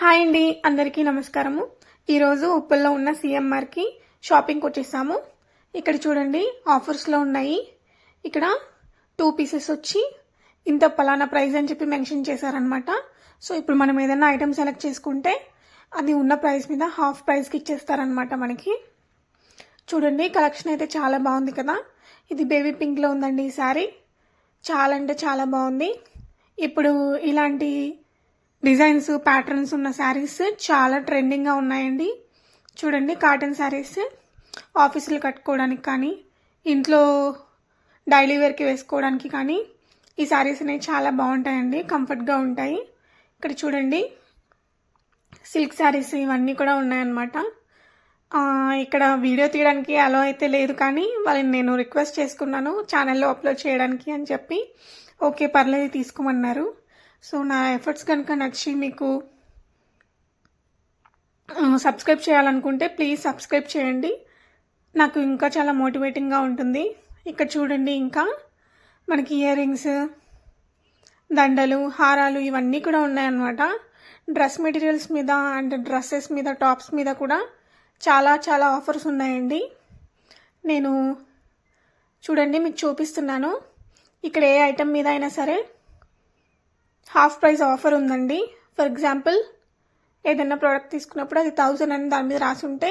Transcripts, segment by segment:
Hi అండి, అందరికీ నమస్కారము. ఈరోజు ఉప్పల్లో ఉన్న సిఎంఆర్కి షాపింగ్కి వచ్చేసాము. ఇక్కడ చూడండి, ఆఫర్స్లో ఉన్నాయి. ఇక్కడ 2 పీసెస్ వచ్చి ఇంత పలానా ప్రైస్ అని చెప్పి మెన్షన్ చేశారనమాట. సో ఇప్పుడు మనం ఏదైనా ఐటమ్ సెలెక్ట్ చేసుకుంటే అది ఉన్న ప్రైస్ మీద హాఫ్ ప్రైస్కి ఇచ్చేస్తారనమాట మనకి. చూడండి, కలెక్షన్ అయితే చాలా బాగుంది కదా. ఇది బేబీ పింక్లో ఉందండి ఈ శారీ. చాలా అంటే చాలా బాగుంది. ఇప్పుడు ఇలాంటి డిజైన్స్ ప్యాటర్న్స్ ఉన్న శారీస్ చాలా ట్రెండింగ్గా ఉన్నాయండి. చూడండి, కాటన్ శారీస్ ఆఫీసులు కట్టుకోవడానికి కానీ ఇంట్లో డైలీ వేర్కి వేసుకోవడానికి కానీ ఈ శారీస్ అనేవి చాలా బాగుంటాయండి, కంఫర్ట్గా ఉంటాయి. ఇక్కడ చూడండి, సిల్క్ శారీస్ ఇవన్నీ కూడా ఉన్నాయన్నమాట. ఇక్కడ వీడియో తీయడానికి అలో అయితే లేదు, కానీ వాళ్ళని నేను రిక్వెస్ట్ చేసుకున్నాను ఛానల్లో అప్లోడ్ చేయడానికి అని చెప్పి. ఓకే పర్లేదు తీసుకోమన్నారు. సో నా ఎఫర్ట్స్ కనుక నచ్చి మీకు సబ్స్క్రైబ్ చేయాలనుకుంటే ప్లీజ్ సబ్స్క్రైబ్ చేయండి, నాకు ఇంకా చాలా మోటివేటింగ్గా ఉంటుంది. ఇక్కడ చూడండి, ఇంకా మనకి ఇయర్ రింగ్స్, దండలు, హారాలు ఇవన్నీ కూడా ఉన్నాయన్నమాట. డ్రెస్ మెటీరియల్స్ మీద అండ్ డ్రెస్సెస్ మీద, టాప్స్ మీద కూడా చాలా చాలా ఆఫర్స్ ఉన్నాయండి. నేను చూడండి మీకు చూపిస్తున్నాను. ఇక్కడ ఏ ఐటమ్ మీద అయినా సరే హాఫ్ ప్రైస్ ఆఫర్ ఉందండి. ఫర్ ఎగ్జాంపుల్, ఏదైనా ప్రోడక్ట్ తీసుకున్నప్పుడు అది 1000 అని దాని మీద రాసి ఉంటే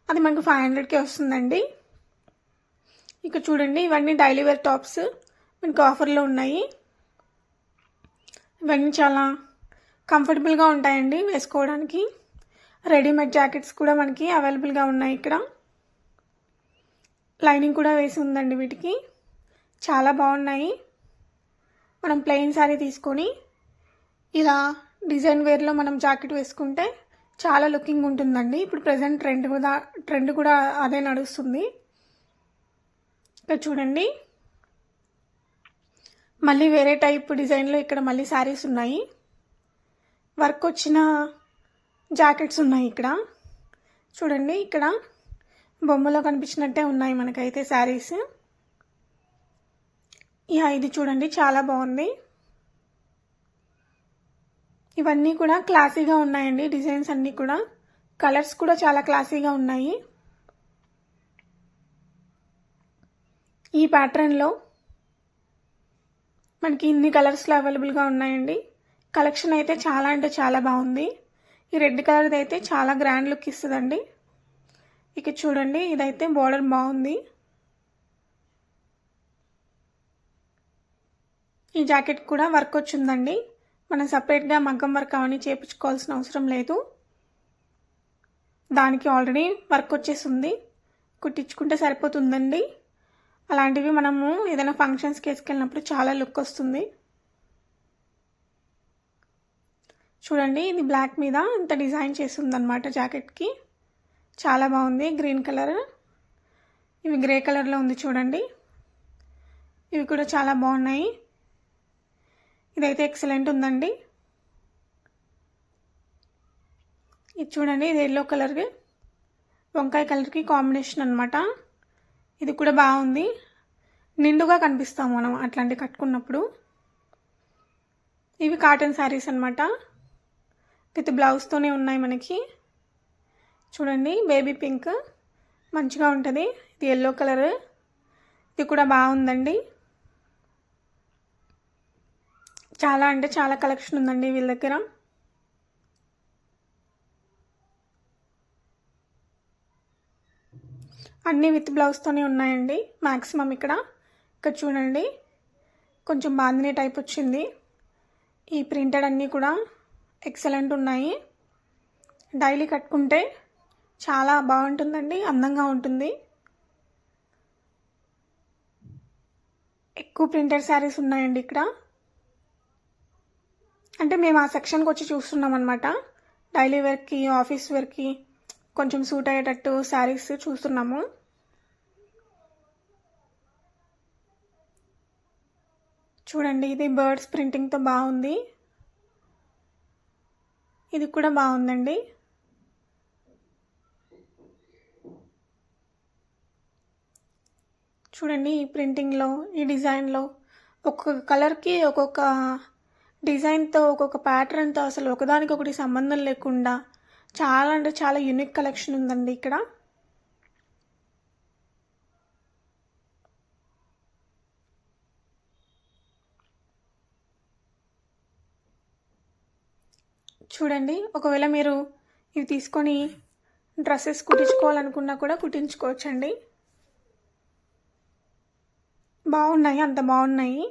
అది మనకు 500కే వస్తుందండి. ఇక్కడ చూడండి, ఇవన్నీ డైలీ వేర్ టాప్స్ మనకు ఆఫర్లో ఉన్నాయి. ఇవన్నీ చాలా కంఫర్టబుల్గా ఉంటాయండి వేసుకోవడానికి. రెడీమేడ్ జాకెట్స్ కూడా మనకి అవైలబుల్గా ఉన్నాయి. ఇక్కడ లైనింగ్ కూడా వేసి ఉందండి వీటికి. చాలా బాగున్నాయి. మనం ప్లెయిన్ శారీ తీసుకొని ఇలా డిజైన్ వేర్లో మనం జాకెట్ వేసుకుంటే చాలా లుకింగ్ ఉంటుందండి. ఇప్పుడు ప్రజెంట్ ట్రెండ్ కూడా అదే నడుస్తుంది. ఇక్కడ చూడండి, మళ్ళీ వేరే టైప్ డిజైన్లో ఇక్కడ మళ్ళీ శారీస్ ఉన్నాయి. వర్క్ వచ్చిన జాకెట్స్ ఉన్నాయి. ఇక్కడ చూడండి, ఇక్కడ బొమ్మలో కనిపించినట్టే ఉన్నాయి మనకైతే శారీస్. ఇది చూడండి, చాలా బాగుంది. ఇవన్నీ కూడా క్లాసీగా ఉన్నాయండి. డిజైన్స్ అన్నీ కూడా, కలర్స్ కూడా చాలా క్లాసీగా ఉన్నాయి. ఈ ప్యాటర్న్లో మనకి ఇన్ని కలర్స్లో అవైలబుల్గా ఉన్నాయండి. కలెక్షన్ అయితే చాలా అంటే చాలా బాగుంది. ఈ రెడ్ కలర్ది అయితే చాలా గ్రాండ్ లుక్ ఇస్తుందండి. ఇక చూడండి, ఇదైతే బోర్డర్ బాగుంది. ఈ జాకెట్ కూడా వర్క్ వచ్చిందండి. మనం సపరేట్గా మగ్గం వర్క్ అవన్నీ చేయించుకోవాల్సిన అవసరం లేదు. దానికి ఆల్రెడీ వర్క్ వచ్చేసింది, కుట్టించుకుంటే సరిపోతుందండి. అలాంటివి మనము ఏదైనా ఫంక్షన్స్కి వేసుకెళ్ళినప్పుడు చాలా లుక్ వస్తుంది. చూడండి, ఇది బ్లాక్ మీద ఇంత డిజైన్ చేసి ఉందన్నమాట జాకెట్కి. చాలా బాగుంది. గ్రీన్ కలర్, ఇవి గ్రే కలర్లో ఉంది చూడండి. ఇవి కూడా చాలా బాగున్నాయి. ఇదైతే ఎక్సలెంట్ ఉందండి. ఇది చూడండి, ఇది ఎల్లో కలర్కి వంకాయ కలర్కి కాంబినేషన్ అనమాట. ఇది కూడా బాగుంది. నిండుగా కనిపిస్తాం మనం అట్లాంటివి కట్టుకున్నప్పుడు. ఇవి కాటన్ శారీస్ అనమాట, విత్ బ్లౌజ్తోనే ఉన్నాయి మనకి. చూడండి, బేబీ పింక్ మంచిగా ఉంటుంది. ఇది ఎల్లో కలర్, ఇది కూడా బాగుందండి. చాలా అంటే చాలా కలెక్షన్ ఉందండి వీళ్ళ దగ్గర. అన్నీ విత్ బ్లౌజ్తోనే ఉన్నాయండి మ్యాక్సిమం. ఇక్కడ చూడండి, కొంచెం బాందినీ టైప్ వచ్చింది. ఈ ప్రింటెడ్ అన్నీ కూడా ఎక్సలెంట్ ఉన్నాయి. డైలీ కట్టుకుంటే చాలా బాగుంటుందండి, అందంగా ఉంటుంది. ఎక్కువ ప్రింటెడ్ శారీస్ ఉన్నాయండి ఇక్కడ. అంటే మేము ఆ సెక్షన్కి వచ్చి చూస్తున్నాం అనమాట. డైలీ వేర్కి, ఆఫీస్ వేర్కి కొంచెం సూట్ అయ్యేటట్టు శారీస్ చూస్తున్నాము. చూడండి, ఇది బర్డ్స్ ప్రింటింగ్తో బాగుంది. ఇది కూడా బాగుందండి. చూడండి, ఈ ప్రింటింగ్లో, ఈ డిజైన్లో ఒక్కొక్క కలర్కి ఒక్కొక్క డిజైన్తో ఒక్కొక్క ప్యాటర్న్తో అసలు ఒకదానికొకటి సంబంధం లేకుండా చాలా అంటే చాలా యూనిక్ కలెక్షన్ ఉందండి ఇక్కడ. చూడండి, ఒకవేళ మీరు ఇవి తీసుకొని డ్రెస్సెస్ కుట్టించుకోవాలనుకున్నా కూడా కుట్టించుకోవచ్చండి. బాగున్నాయి, అంత బాగున్నాయి.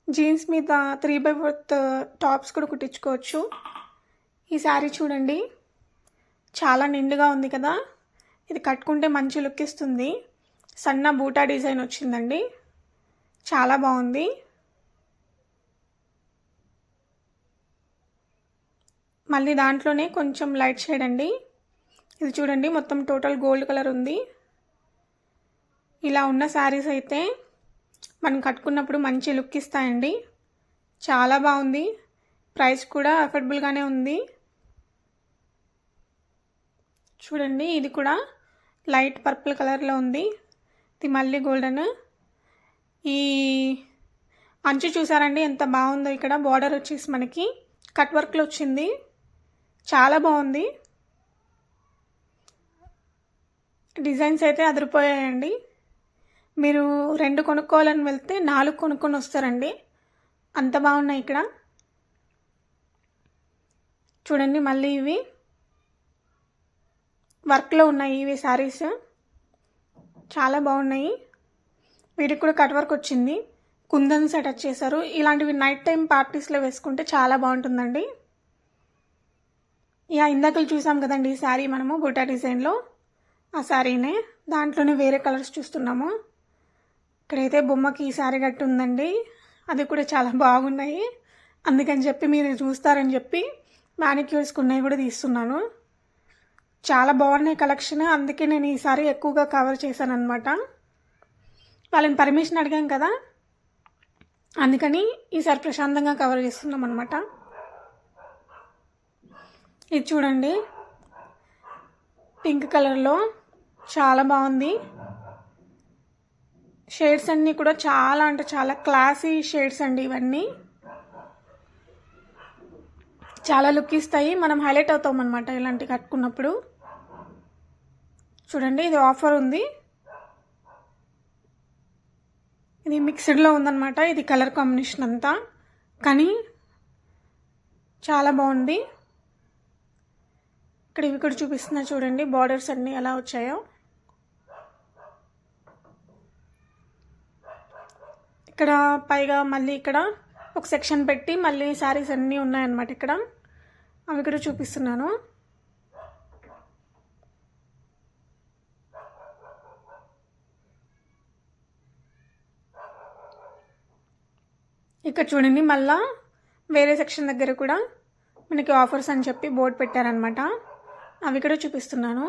జీన్స్ మీద 3/4 టాప్స్ కూడా కుట్టించుకోవచ్చు. ఈ శారీ చూడండి, చాలా నిండుగా ఉంది కదా. ఇది కట్టుకుంటే మంచి లుక్ ఇస్తుంది. సన్న బూటా డిజైన్ వచ్చిందండి, చాలా బాగుంది. మళ్ళీ దాంట్లోనే కొంచెం లైట్ షేడ్ అండి. ఇది చూడండి, మొత్తం టోటల్ గోల్డ్ కలర్ ఉంది. ఇలా ఉన్న శారీస్ అయితే మనం కట్టుకున్నప్పుడు మంచి లుక్ ఇస్తాయండి. చాలా బాగుంది. ప్రైస్ కూడా అఫోర్డబుల్గానే ఉంది. చూడండి, ఇది కూడా లైట్ పర్పుల్ కలర్లో ఉంది. ఇది మళ్ళీ గోల్డెన్. ఈ అంచు చూసారండి ఎంత బాగుందో. ఇక్కడ బార్డర్ వచ్చేసి మనకి కట్ వర్క్లో వచ్చింది, చాలా బాగుంది. డిజైన్స్ అయితే అదిరిపోయాయండి. మీరు 2 కొనుక్కోవాలని వెళ్తే 4 కొనుక్కొని వస్తారండి, అంత బాగున్నాయి. ఇక్కడ చూడండి, మళ్ళీ ఇవి వర్క్లో ఉన్నాయి. ఇవి శారీస్ చాలా బాగున్నాయి. వీటికి కూడా కట్ వర్క్ వచ్చింది, కుందన్స్ అటాచ్ చేశారు. ఇలాంటివి నైట్ టైం పార్టీస్లో వేసుకుంటే చాలా బాగుంటుందండి. ఇందాకలు చూసాం కదండి ఈ శారీ మనము బుటా డిజైన్లో, ఆ శారీనే. దాంట్లోనే వేరే కలర్స్ చూస్తున్నాము. ఇక్కడైతే బొమ్మకి ఈ శారీ కట్టు ఉందండి, అది కూడా చాలా బాగున్నాయి. అందుకని చెప్పి మీరు చూస్తారని చెప్పి మ్యానిక్యూర్స్కి ఉన్నాయి కూడా తీస్తున్నాను. చాలా బాగున్నాయి కలెక్షన్, అందుకే నేను ఈసారి ఎక్కువగా కవర్ చేశాను అనమాట. వాళ్ళని పర్మిషన్ అడిగాం కదా, అందుకని ఈసారి ప్రశాంతంగా కవర్ చేస్తున్నాం అనమాట. ఇది చూడండి, పింక్ కలర్లో చాలా బాగుంది. షేడ్స్ అన్నీ కూడా చాలా అంటే చాలా క్లాసీ షేడ్స్ అండి. ఇవన్నీ చాలా లుక్ ఇస్తాయి, మనం హైలైట్ అవుతాం అనమాట ఇలాంటివి కట్టుకున్నప్పుడు. చూడండి, ఇది ఆఫర్ ఉంది. ఇది మిక్స్డ్లో ఉందన్నమాట, ఇది కలర్ కాంబినేషన్ అంతా, కానీ చాలా బాగుంది. ఇక్కడ ఇవి కూడా చూపిస్తున్నా చూడండి, బార్డర్స్ అన్నీ ఎలా వచ్చాయో. ఇక్కడ పైగా మళ్ళీ ఇక్కడ ఒక సెక్షన్ పెట్టి మళ్ళీ శారీస్ అన్నీ ఉన్నాయన్నమాట. ఇక్కడ అవి కూడా చూపిస్తున్నాను. ఇక్కడ చూడండి, మళ్ళా వేరే సెక్షన్ దగ్గర కూడా మనకి ఆఫర్స్ అని చెప్పి బోర్డు పెట్టారనమాట, అవి కూడా చూపిస్తున్నాను.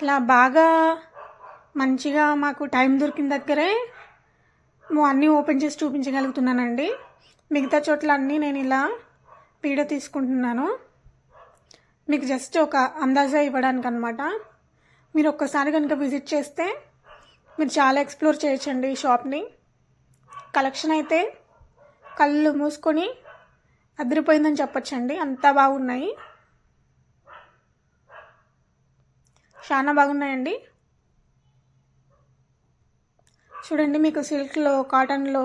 ఇలా బాగా మంచిగా మాకు టైం దొరికిన దగ్గరే అన్నీ ఓపెన్ చేసి చూపించగలుగుతున్నానండి. మిగతా చోట్ల అన్నీ నేను ఇలా వీడియో తీసుకుంటున్నాను, మీకు జస్ట్ ఒక అందాజా ఇవ్వడానికి అనమాట. మీరు ఒక్కసారి కనుక విజిట్ చేస్తే మీరు చాలా ఎక్స్ప్లోర్ చేయొచ్చండి ఈ షాప్ని. కలెక్షన్ అయితే కళ్ళు మూసుకొని అదిరిపోయిందని చెప్పొచ్చండి, అంతా బాగున్నాయి, చాలా బాగున్నాయండి. చూడండి, మీకు సిల్క్లో కాటన్లో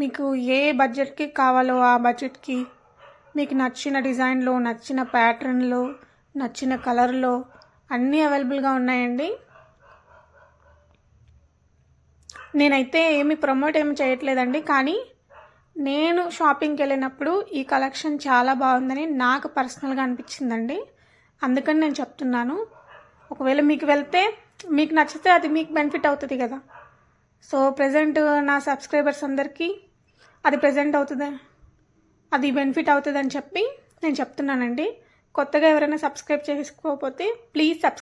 మీకు ఏ బడ్జెట్కి కావాలో ఆ బడ్జెట్కి మీకు నచ్చిన డిజైన్లో, నచ్చిన ప్యాటర్న్లో, నచ్చిన కలర్లో అన్నీ అవైలబుల్గా ఉన్నాయండి. నేనైతే ఏమి ప్రమోట్ ఏమి చేయట్లేదండి, కానీ నేను షాపింగ్కి వెళ్ళినప్పుడు ఈ కలెక్షన్ చాలా బాగుందని నాకు పర్సనల్గా అనిపించిందండి, అందుకని నేను చెప్తున్నాను. ఒకవేళ మీకు వెళ్తే మీకు నచ్చితే అది మీకు బెనిఫిట్ అవుతుంది కదా. సో ప్రజెంట్ నా సబ్స్క్రైబర్స్ అందరికీ అది అది బెనిఫిట్ అవుతుంది అని చెప్పి నేను చెప్తున్నానండి. కొత్తగా ఎవరైనా సబ్స్క్రైబ్ చేసుకోకపోతే ప్లీజ్